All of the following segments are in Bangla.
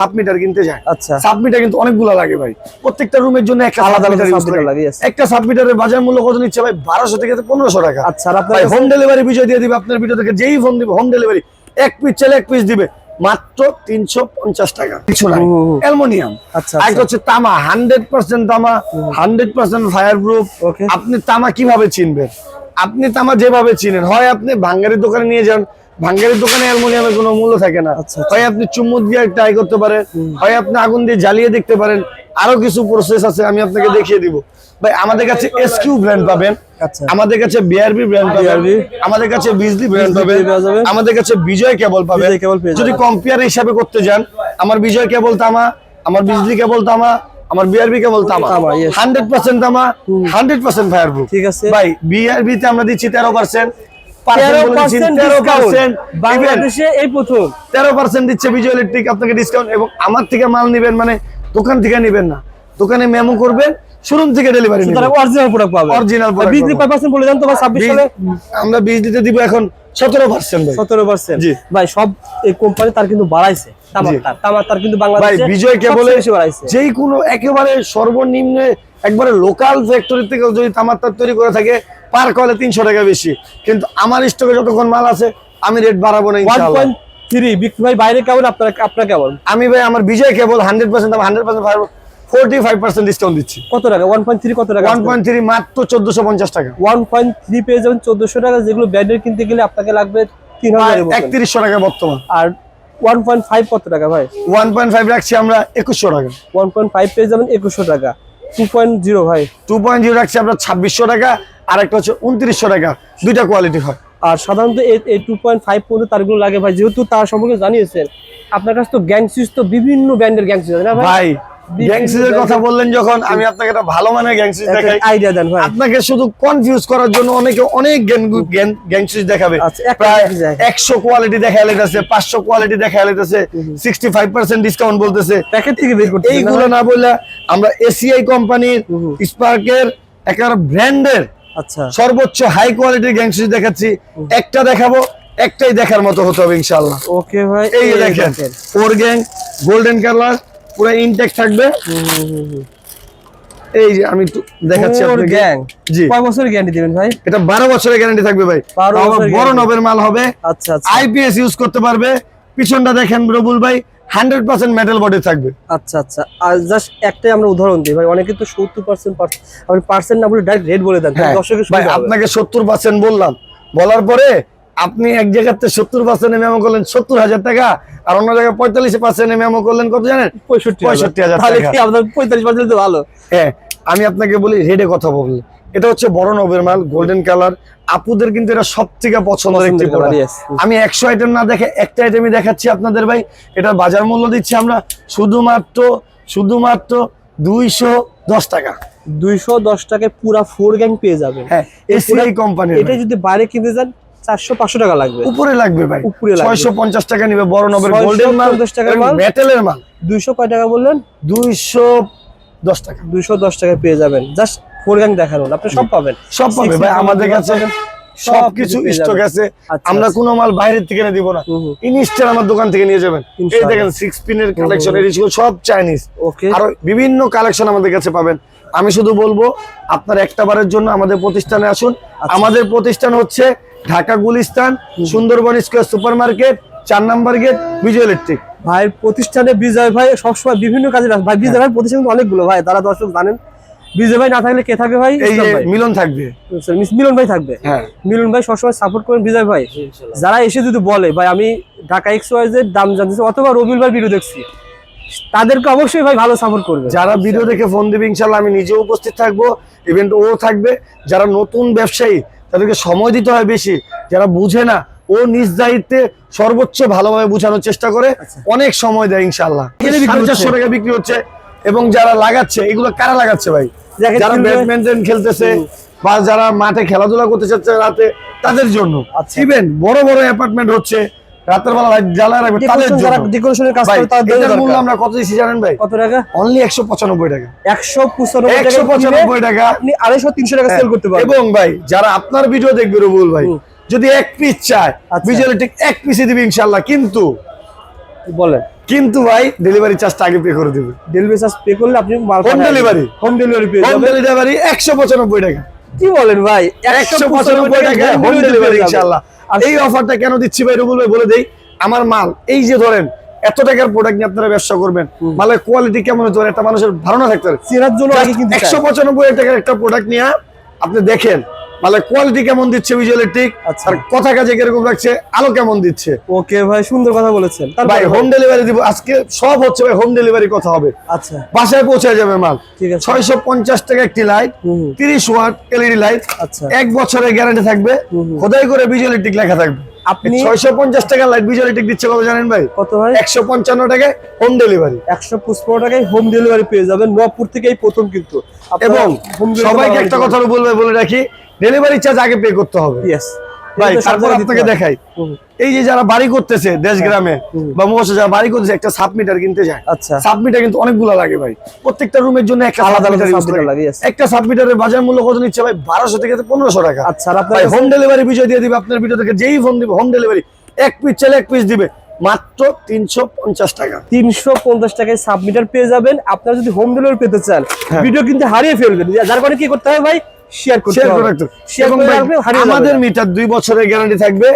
সাবমিটার কিনতে যায়, আচ্ছা সাবমিটার কিন্তু অনেকগুলো লাগে ভাই, প্রত্যেকটা রুমের জন্য একটা আলাদা আলাদা সাবমিটার সাবমিটার লাগে। একটা সাবমিটারের বাজার মূল্য কত নিচ্ছে ভাই? 1200 থেকে 1500 টাকা। আচ্ছা আর আপনার ভাই হোম ডেলিভারি বিষয় দিয়ে দিবে, আপনার ভিডিও থেকে যেই ফোন দিবে হোম ডেলিভারি, এক পিস চাইলে এক পিস দিবে মাত্র 350 টাকা, কিছু নাই। অ্যালুমিনিয়াম, আচ্ছা আর হচ্ছে তামা, 100% তামা, 100% ফায়ার প্রুফ। ওকে আপনি তামা কিভাবে চিনবেন? আপনি তামা যেভাবে চিনেন, হয় আপনি ভাঙ্গারের দোকানে নিয়ে যান, ভাঙ্গারের দোকানে অ্যালুমিনিয়ামের কোনো মূল্য থাকে না, হয় আপনি চুম্বক দিয়ে ট্রাই করতে পারেন, হয় আপনি আগুন দিয়ে জ্বালিয়ে দেখতে পারেন, আরো কিছু প্রসেস আছে আমি আপনাকে দেখিয়ে দিব। ভাই আমাদের কাছে এসকিউ ব্র্যান্ড পাবেন, আচ্ছা আমাদের কাছে বিআরবি ব্র্যান্ড পাবেন, আমাদের কাছে বিজলি ব্র্যান্ড পাবেন, আমাদের কাছে বিজয় কেবল পাবেন। যদি কম্পেয়ার হিসাবে করতে যান, আমার বিজয় কেবল তামা, আমার বিজলি কেবল তামা, আমার বিআরবি কেবল তামা, 100% তামা, 100% ফায়ার প্রুফ। ঠিক আছে ভাই বিআরবি তে আমরা দিচ্ছি 13%, 13% বাংলাদেশে এই প্রথম 13% দিচ্ছে বিজয় ইলেকট্রিক আপনাকে ডিসকাউন্ট। এবং আমার থেকে মাল নিবেন মানে দোকান থেকে নিবেন না, দোকানে মেমো করবেন, শোরুম থেকে ডেলিভারি নিবেন, সুতরাং অরিজিনাল প্রোডাক্ট পাবে। Original product. বিজলি কয় পার্সেন্ট বলে দেন তো ভাই? 26 সালে আমরা বিজলিতে দিব এখন 17% ভাই। 17%। জি ভাই সব এই কোম্পানি তার কিন্তু বাড়াইছে তামার তার কিন্তু ভাই বাংলাদেশে বিজয় কেবলে বেশি বাড়াইছে। যেই কোনো একেবারে সর্বনিম্ন একবারে লোকাল ফ্যাক্টরি থেকে যদি তামার তার তৈরি করে থাকে পার কলে 300 টাকা বেশি, কিন্তু আমার স্টকে যতক্ষণ মাল আছে আমি রেট বাড়াবো না ইনশাআল্লাহ। 1.3 বিক্রি ভাই বাইরে কেমন, আপনার কেমন? আমি ভাই আমার বিজয় কেবল 100% 100% 45% ডিসকাউন্ট দিচ্ছি। কত টাকা? 1.3 কত টাকা? 1.3 মাত্র 1450 টাকা। 1.3 পেয়ে যাবেন 1400 টাকা, যেগুলো ব্র্যান্ডের কিনতে গেলে আপনাকে লাগবে 3000 এর মতো। 3100 টাকা বর্তমান। আর 1.5 কত টাকা ভাই? 1.5 রাখছি আমরা 2100 টাকা। 1.5 পেয়ে যাবেন 2100 টাকা। 2.0 ভাই 2.0 রাখছি আমরা 2600 টাকা, আর একটা হচ্ছে 2900 টাকা, দুইটা কোয়ালিটি হয়। আর সাধারণত এই 2.5 পর্যন্ত তারগুলো লাগে ভাই, যেহেতু তার সম্পর্কে জানিয়েছেন আপনার কাছে তো গ্যাংসিস, তো বিভিন্ন ব্র্যান্ডের গ্যাংসিস আছে না ভাই? গ্যাংসিসের কথা বললেন যখন, আমি আপনাকে একটা ভালো মানের গ্যাংসিস দেখাই, আইডিয়া দেন ভাই। আপনাকে শুধু কনফিউজ করার জন্য অনেকে অনেক গ্যাংসিস দেখাবে, প্রায় 100 কোয়ালিটি দেখা লেগেছে, 500 কোয়ালিটি দেখা লেগেছে, 65% ডিসকাউন্ট বলতেছে, প্যাকেট থেকে বের করতে এইগুলো না বললে আমরা এসিআই কোম্পানির স্পার্কের একেবারে ব্র্যান্ডের আচ্ছা সর্বোচ্চ হাই কোয়ালিটির গ্যাংসিস দেখাচ্ছি। একটা দেখাবো, একটাই দেখার মতো হতে হবে ইনশাআল্লাহ। ওকে ভাই এই দেখেন 4 গ্যাং গোল্ডেন কালার, পুরো ইনটেক থাকবে। এই যে আমি একটু দেখাচ্ছি আপনাকে। জি কয় বছরের গ্যারান্টি দিবেন ভাই? এটা 12 বছরের গ্যারান্টি থাকবে ভাই, বড় নবের মাল হবে। আচ্ছা আচ্ছা আইপিএস ইউজ করতে পারবে। পিছনটা দেখেন রবুল ভাই, 100% মেটাল বডি থাকবে। আচ্ছা আচ্ছা আর জাস্ট একটাই আমরা উদাহরণ দিই ভাই, অনেকে তো 70% আপনি পার্সেন্ট না বলে ডাইরেক্ট রেট বলে দেন, দর্শকের ভাই আপনাকে 70% বললাম, বলার পরে আপনি এক জায়গাতে 70% মেমো করলেন 70,000 টাকা, আর অন্য জায়গায় 45% মেমো করলেন কত জানেন? 65,000 টাকা। তাহলে কি আপনার 45% তো ভালো। হ্যাঁ আমি আপনাকে বলি রেডে কথা বলি, এটা হচ্ছে বড় নবের মাল, গোল্ডেন কালার। আপুদের কিন্তু এটা সবথেকে পছন্দের একটি প্রোডাক্ট। আমি 100 আইটেম না দেখে একটা আইটেমই দেখাচ্ছি আপনাদের ভাই। এটার বাজার মূল্য দিচ্ছি আমরা শুধুমাত্র 210 টাকা। 210 টাকায় পুরা 4 গ্যাং পেয়ে যাবেন। হ্যাঁ এসিআই কোম্পানি। এটা যদি বাইরে কিনতে যান 400-500 টাকা লাগবে, উপরে লাগবে ভাই, উপরে 650 টাকা নিবে বড় নবের গোল্ডেন মাল, 650 টাকার মাল, মেটালের মাল। 200 কয় টাকা বললেন? 210 টাকা। 210 টাকায় পেয়ে যাবেন। জাস্ট 4 গ্যাং দেখানো, আপনি সব পাবেন, সব পাবে ভাই আমাদের কাছে, সবকিছু স্টক আছে। আমরা কোনো মাল বাইরের থেকে না দিব না, ইনস্টার আমার দোকান থেকে নিয়ে যাবেন। এই দেখেন 6 পিনের কালেকশন, এই সব চাইনিজ, আর বিভিন্ন কালেকশন আমাদের কাছে পাবেন। আমি শুধু বলবো আপনার একটা বারের জন্য আমাদের প্রতিষ্ঠানে আসুন। আমাদের প্রতিষ্ঠান হচ্ছে Dhaka Gulistan Sundarban square super market, 4 নম্বর গেট, বিজয় ইলেকট্রিক। ভাইয়ের প্রতিষ্ঠানে বিজয় ভাই সবসময় বিভিন্ন কাজে ভাই, বিজয় ভাই প্রতিষ্ঠান অনেকগুলো ভাই, তারা দর্শক জানেন। বিজয় ভাই না থাকলে কে থাকবে ভাই? এই যে মিলন থাকবে, মিলন ভাই থাকবে। হ্যাঁ মিলন ভাই সবসময় সাপোর্ট করেন বিজয় ভাই। যারা এসে যদি বলে ভাই আমি ঢাকা XYZ দাম জানতেছি, অথবা রবিউল ভাই ভিডিও দেখছি, তাদেরকে অবশ্যই ভাই ভালো সাপোর্ট করবে। যারা ভিডিও দেখে ফোন দিবে ইনশাআল্লাহ আমি নিজেও উপস্থিত থাকবো, ইভেন্ট ও থাকবে। যারা নতুন ব্যবসায়ী তাদেরকে সময় দিতে হয় বেশি, যারা বুঝে না ও নিজ দায়িত্বে সর্বোচ্চ ভালোভাবে বোঝানোর চেষ্টা করে, অনেক সময় দেয় ইনশাআল্লাহ। 450 টাকা বিক্রি হচ্ছে। এবং যারা লাগাচ্ছে, এগুলো কারা লাগাচ্ছে ভাই? যারা ব্যাডমিন্টন খেলতেছে বা যারা মাঠে খেলাধুলা করতে চাচ্ছে রাতে, তাদের জন্য। ইভেন বড় বড় অ্যাপার্টমেন্ট হচ্ছে, রাতের বেলা লাইট জ্বালায় রাখবে তাদের জন্য। যারা ডেকোরেশনের কাজ করে তাদের মূল্য আমরা কত দিচ্ছি জানেন ভাই? কত টাকা? অনলি 195 টাকা। 195 টাকা আপনি 250-300 টাকা সেল করতে পারবেন। এবং ভাই যারা আপনার ভিডিও দেখবে রবুল ভাই, যদি এক পিস চায় বিজয় ইলেকট্রিক এক পিসই দিবে ইনশাআল্লাহ। কিন্তু বলেন। কিন্তু ভাই ডেলিভারি চার্জটা আগে পে করে দিবেন। ডেলিভারি চার্জ পে করলে আপনি মাল হোম ডেলিভারি, হোম ডেলিভারি পেয়ে হোম যাবেন। ডেলিভারি 195 টাকা। কি বলেন ভাই, 195 টাকা হোম ডেলিভারি ইনশাআল্লাহ। এই অফারটা কেন দিচ্ছি ভাই রুবুল ভাই বলে দেই। আমার মাল এই যে ধরেন এত টাকার প্রোডাক্ট নিয়ে আপনারা ব্যবসা করবেন, মালের কোয়ালিটি কেমন হতে পারে একটা মানুষের ধারণা থাকতে পারে। চেনার জন্য আগে কিন্তু 195 টাকার একটা প্রোডাক্ট নিয়ে আপনি দেখেন মালের কোয়ালিটি কেমন দিচ্ছে ভিজুয়ালিটিক, আচ্ছা। আর কথা কাজে কিরকম লাগছে, আলো কেমন দিচ্ছে। ওকে ভাই, সুন্দর কথা বলেছেন। ভাই হোম ডেলিভারি দিব আজকে, সব হচ্ছে ভাই হোম ডেলিভারি কথা হবে। আচ্ছা বাসায় পৌঁছে যাবে মাল। ঠিক আছে। 650 টাকা একটি লাইট, 30 ওয়াট এলইডি লাইট, আচ্ছা 1 বছরের গ্যারান্টি থাকবে, খোদাই করে ভিজুয়ালিটিক লেখা থাকবে। আপনি 650 টাকা লাইট ভিজুয়ালিটিক দিচ্ছে কত জানেন ভাই? কত ভাই? 155 টাকায় হোম ডেলিভারি। 155 টাকায় হোম ডেলিভারি পেয়ে যাবেন। নবপুর থেকেই প্রথম কিন্তু। এবং সবাইকে একটা কথা বলে রাখি, ডেলিভারি চার্জ আগে পে করতে হবে। ইয়েস ভাই তারপর আপনাকে দেখাই, এই যে যারা বাড়ি করতেছে দেশ গ্রামে বা মহাশয় যারা বাড়ি করতেছে, একটা সাবমিটার কিনতে যায়। আচ্ছা সাবমিটার কিন্তু অনেকগুলো লাগে ভাই, প্রত্যেকটা রুমের জন্য একটা আলাদা আলাদা সাবমিটার সাবমিটার লাগে, yes। একটা সাবমিটারের বাজার মূল্য কত নিচ্ছে ভাই? 1200 থেকে 1500 টাকা। আচ্ছা, আর আপনার ভাই হোম ডেলিভারি বিষয় দিয়ে দিবে আপনার ভিডিও থেকে, যেই ফোন দিবে হোম ডেলিভারি, এক পিস চাইলে এক পিস দিবে মাত্র 350 টাকা। 350 টাকায় সাবমিটার পেয়ে যাবেন। আপনারা যদি হোম ডেলিভারি পেতে চান, হ্যাঁ। ভিডিও কিন্তু হারিয়ে ফেলবেন, যার কারণে কি করতে হবে ভাই? শেয়ার করতে শেয়ার হবে। করে রাখতে হবে। শেয়ার এবং করে ভাই, রাখলে হারিয়ে যাবে আমাদের না। মিটার 2 বছরের গ্যারান্টি থাকবে,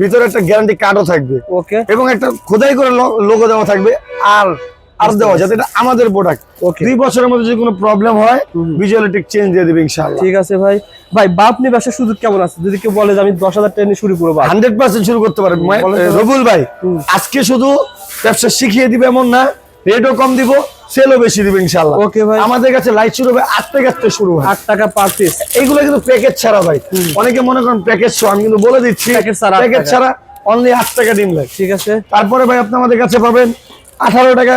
ভিতরে একটা গ্যারান্টি কার্ডও থাকবে, ওকে এবং একটা খোদাই করে লোগো দেওয়া থাকবে, আর দেওয়া যাতে এটা আমাদের প্রোডাক্ট। ওকে 2 বছরের মধ্যে যদি কোনো প্রবলেম হয় ভিজুয়ালিটিক চেঞ্জ দিয়ে দিবে ইনশাআল্লাহ। ঠিক আছে ভাই। ভাই বাপ নিয়ে ব্যবসার সুযোগ কেমন আছে? যদি কেউ বলে যে আমি 10,000 টাকা নিয়ে শুরু করবো, 100% শুরু করতে পারেন। বলেন তো। রবুল ভাই আজকে শুধু ব্যবসা শিখিয়ে দিবে এমন না, রেটও কম দিব, সেলও বেশি দিবে ইনশাআল্লাহ। ওকে ভাই। আমাদের কাছে লাইট শুরু হবে 8 টাকা থেকে শুরু হয়। 8 টাকা পার পিস। এইগুলো কিন্তু প্যাকেজ ছাড়া ভাই। অনেকে মনে করেন প্যাকেজ সহ, আমি কিন্তু বলে দিচ্ছি প্যাকেজ ছাড়া 8 প্যাকেজ টাকা। ছাড়া অনলি 8 টাকা ডিম লাইট। ঠিক আছে। তারপরে ভাই আপনি আমাদের কাছে পাবেন 18 টাকা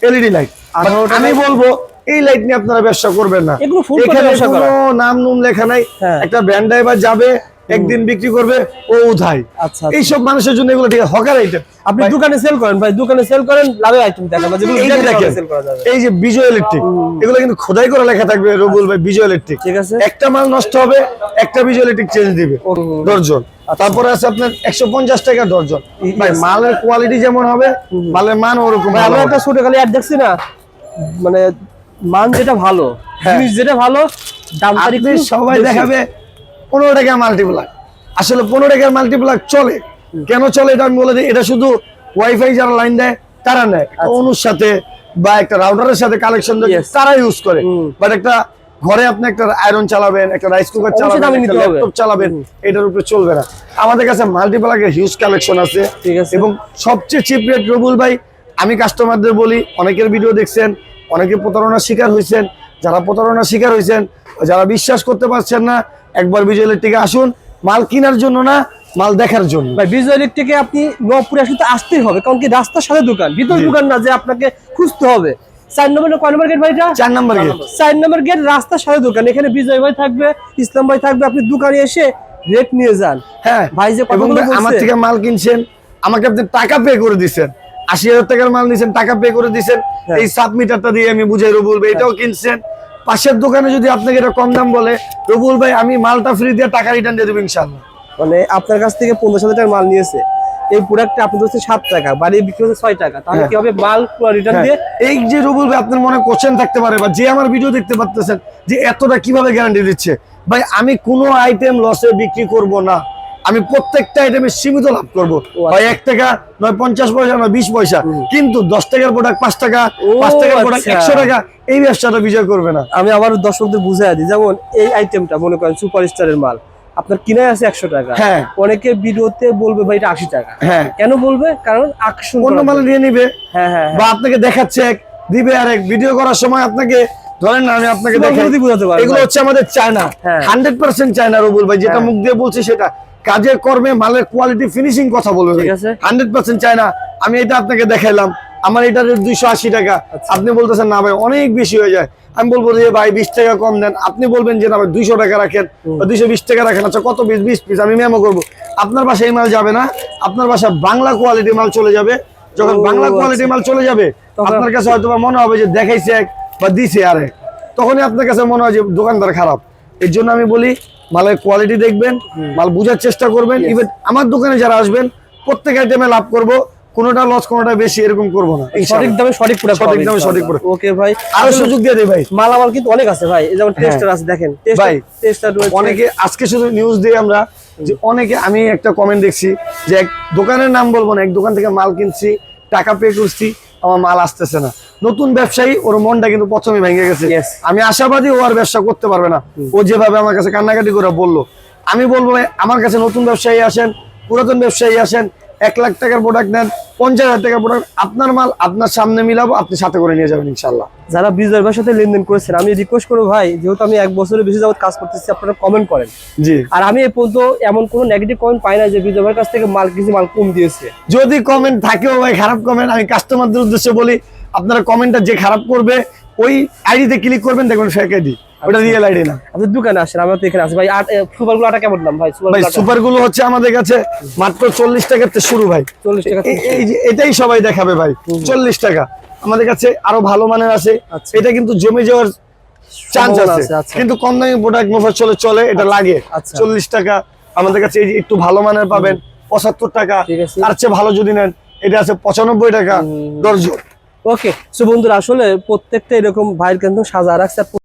এলইডি লাইট। 18 টাকা। আমি বলবো এই লাইট নিয়ে আপনারা ব্যবসা করবেন না, এগুলো ফুল এখানে ব্যবসা কোনো করা। নাম নুম লেখা নাই। হ্যাঁ। একটা ভ্যান ড্রাইভার যাবে, একদিন বিক্রি করবে, ও উধাই। আচ্ছা এইসব মানুষের জন্য এগুলো ঠিক হকার আইটেম। আপনি দোকানে সেল করেন ভাই, দোকানে সেল করেন, লাভের আইটেম দেখান, যেগুলো এই যে দেখেন, সেল করা যাবে। এই যে বিজয় ইলেকট্রিক, এগুলো কিন্তু খোদাই করে লেখা থাকবে রবুল ভাই বিজয় ইলেকট্রিক। ঠিক আছে। একটা মাল নষ্ট হবে, একটা বিজয় ইলেকট্রিক চেঞ্জ দিবে দর্জন। তারপরে আছে আপনার 150 টাকা দর্জন। ভাই মালের কোয়ালিটি যেমন হবে, মালের মান ওরকম ভাই ভালো আমরা হবে। একটা ছোট খালি অ্যাড দেখছি না, মানে মান যেটা ভালো, জিনিস যেটা ভালো, দাম তার আপনি একটু সবাই বেশি। দেখাবে 15 টাকা মাল্টিপ্লাক। আসলে 15 টাকার মাল্টিপ্লাক চলে, কেন চলে এটা আমি বলে দিই। এটা শুধু ওয়াইফাই যারা লাইন দেয় তারা নেয়, অনুর সাথে বা একটা রাউটারের সাথে কালেকশন Yes. তারা ইউজ করে। বাট একটা ঘরে আপনি একটা আয়রন চালাবেন, একটা রাইস কুকার অবশ্যই চালাবেন, দামি একটা নিতে হবে। ল্যাপটপ চালাবেন, এটার উপরে চলবে না। আমাদের কাছে মাল্টিপ্লাকের হিউজ কালেকশন আছে। ঠিক আছে। এবং সবচেয়ে চিপ রেট রবুল ভাই, আমি কাস্টমারদের বলি, অনেকের ভিডিও দেখছেন, অনেকে প্রতারণার শিকার হয়েছেন। যারা প্রতারণার শিকার হয়েছেন, যারা বিশ্বাস করতে পারছেন না, একবার বিজয় ইলেকট্রিকে আসুন, মাল কেনার জন্য না, মাল দেখার জন্য। ভাই বিজয় ইলেকট্রিকে আপনি নবপুরে আসলে তো আসতেই হবে, কারণ কি রাস্তার সাথে দোকান, ভিতর দোকান না যে আপনাকে খুঁজতে হবে। 4 নম্বর না কয় নম্বর গেট ভাইটা? 4 নাম্বার গেট। 4 নম্বর গেট, রাস্তার সাথে দোকান। এখানে বিজয় ভাই থাকবে, ইসলাম ভাই থাকবে, আপনি দোকানে এসে রেট নিয়ে যান। হ্যাঁ ভাই যে এবং কথাগুলো ভাই আমার বলছে, থেকে মাল কিনছেন, আমাকে আপনি টাকা পে করে দিচ্ছেন, 80,000 টাকার মাল নিছেন, টাকা পে করে দিচ্ছেন, হ্যাঁ। এই সাবমিটারটা দিয়ে আমি বুঝাই রবুল ভাই এটাও কিনছেন। পাশের দোকানে যদি আপনাকে এটা কম দাম বলে, রবুল ভাই আমি মালটা ফ্রি দিয়ে টাকা রিটার্ন দিয়ে দেবো ইনশাআল্লাহ। মানে আপনার কাছ থেকে 50,000 টাকার মাল নিয়েছে, এই প্রোডাক্টটা আপনি দিচ্ছেন 7 টাকা, বাড়ি বিক্রি হচ্ছে 6 টাকা, তাহলে কি হবে? মাল পুরো রিটার্ন দিয়ে। এই যে রবুল ভাই আপনার মনে কোশ্চেন থাকতে পারে, বা যে আমার ভিডিও দেখতে পাচ্ছেন যে এতটা কিভাবে গ্যারান্টি দিচ্ছে, ভাই আমি কোনো আইটেম লসে বিক্রি করব না, আমি প্রত্যেকটা আইটেমে সীমিত লাভ করব। হয় 1 টাকা, নয় 50 পয়সা, নয় 20 পয়সা, কিন্তু 10 টাকার প্রোডাক্ট 5 টাকা, 5 টাকার প্রোডাক্ট আচ্ছা। 100 টাকা, এই ব্যবসাটা বিজয় করবে না। আমি আবার দর্শকদের বুঝাই দিই, যেমন এই আইটেমটা মনে করেন সুপারস্টারের মাল, আপনার কিনাই আছে 100 টাকা, হ্যাঁ। অনেকে ভিডিওতে বলবে ভাই এটা 80 টাকা। হ্যাঁ, কেন বলবে? কারণ আকর্ষণ অন্য করার মাল জন্য। নিয়ে নিবে, হ্যাঁ হ্যাঁ বা আপনাকে দেখাচ্ছে এক, দিবে আরেক। ভিডিও করার সময় আপনাকে ধরেন না, আমি আপনাকে সুপার দেখাই, গুলোতে বোঝাতে পারবে এগুলো ভাই। হচ্ছে আমাদের চায়না, হ্যাঁ। 100% চায়না রবুল ভাই, যেটা হ্যাঁ। মুখ দিয়ে বলছি সেটা কাজে কর্মে মালের কোয়ালিটি ফিনিশিং কথা বলবে ভাই। ঠিক আছে। 100% চায়না। আমি এটা আপনাকে দেখাইলাম, আমার এটার 280 টাকা, আপনি বলতেছেন না ভাই অনেক বেশি হয়ে যায়, আমি বলবো যে ভাই 20 টাকা কম দেন, আপনি বলবেন যে না ভাই 200 টাকা রাখেন বা 220 টাকা রাখেন। আচ্ছা কত পিস? 20 পিস। আমি মেমো করবো, আপনার বাসায় এই মাল যাবে না, আপনার বাসায় বাংলা কোয়ালিটি মাল চলে যাবে। যখন ও, বাংলা কোয়ালিটি আচ্ছা। মাল চলে যাবে, তখন আপনার কাছে হয়তো বা মনে হবে যে দেখাইছে এক বা দিছে আরেক, তখনই আপনার কাছে মনে হয় যে দোকানদার খারাপ। এর জন্য আমি বলি মালের কোয়ালিটি দেখবেন, মাল বুঝার চেষ্টা করবেন। ইভেন আমার দোকানে যারা আসবেন প্রত্যেক আইটেমে লাভ করব, কোনোটা লস কোনোটা বেশি এরকম করবো না সঠিক দামে সঠিক প্রোডাক্ট সঠিক দামে সঠিক product। ওকে ভাই, আরো সুযোগ দিয়ে দেই ভাই। মালামাল কিন্তু অনেক আছে ভাই, এই যেমন টেস্টার আছে দেখেন, ভাই, টেস্টার রয়েছে অনেকে আজকে শুধু নিউজ দিয়ে আমরা যে অনেকে, আমি একটা কমেন্ট দেখছি যে এক দোকানের নাম বলবো না, এক দোকান থেকে মাল কিনছি, টাকা পে করছি, আমার মাল আসতেছে না। নতুন ব্যবসায়ী, ওর মনটা কিন্তু প্রথমে ভেঙে গেছে। Yes. আমি আশাবাদী ও আর ব্যবসা করতে পারবে না। ও যেভাবে আমার কাছে কান্নাকাটি করে বললো, আমি বলবো ভাই, আমার কাছে নতুন ব্যবসায়ী আসেন, পুরাতন ব্যবসায়ী আসেন, 1 লাখ টাকার প্রোডাক্ট নেন, 50,000 টাকার প্রোডাক্ট, আপনার মাল আপনার সামনে মিলাবো, আপনি সাথে করে নিয়ে যাবেন ইনশাল্লাহ। যারা বিজয় ভাইয়ের সাথে লেনদেন করেছেন, আমি রিকোয়েস্ট করবো ভাই, যেহেতু আমি 1 বছরের বেশি যাবত কাজ করতেছি, আপনারা কমেন্ট করেন। জি, আর আমি এ পর্যন্ত এমন কোনো নেগেটিভ কমেন্ট পাই না যে বিজয় ভাইয়ের কাছ থেকে মাল কম দিয়েছে। যদি কমেন্ট থাকেও ভাই খারাপ কমেন্ট, আমি কাস্টমারদের উদ্দেশ্যে বলি, আপনারা কমেন্টটা যে খারাপ করবে ওই আইডিতে ক্লিক করবেন, দেখবেন ফেক আইডি, ওটা রিয়েল আইডি না। আপনার দোকানে আসেন, আমরা তো এখানে আছি ভাই। আর সুপারগুলো আটা কেমন দাম ভাই? ভাই সুপার গুলো হচ্ছে আমাদের কাছে মাত্র 40 টাকাতে শুরু ভাই। 40 টাকা। এই যে এটাই সবাই দেখাবে ভাই, 40 টাকা। আমাদের কাছে আরো ভালো মানের আছে, আচ্ছা। এটা কিন্তু জমে যাওয়ার চান্স সম্ভাবনা আছে, আছে, আচ্ছা। কিন্তু কম দামি প্রোডাক্ট মোফাজ্জলে চলে, এটা লাগে। আচ্ছা। 40 টাকা আমাদের কাছে। এই যে একটু ভালো মানের পাবেন 75 টাকা, ঠিক আছে। তার চেয়ে ভালো যদি নেন এটা আছে 95 টাকা দর্জন। ওকে, সো বন্ধুরা, আসলে প্রত্যেকটা এরকম ভাইয়ের কিন্তু সাজা রাখছে।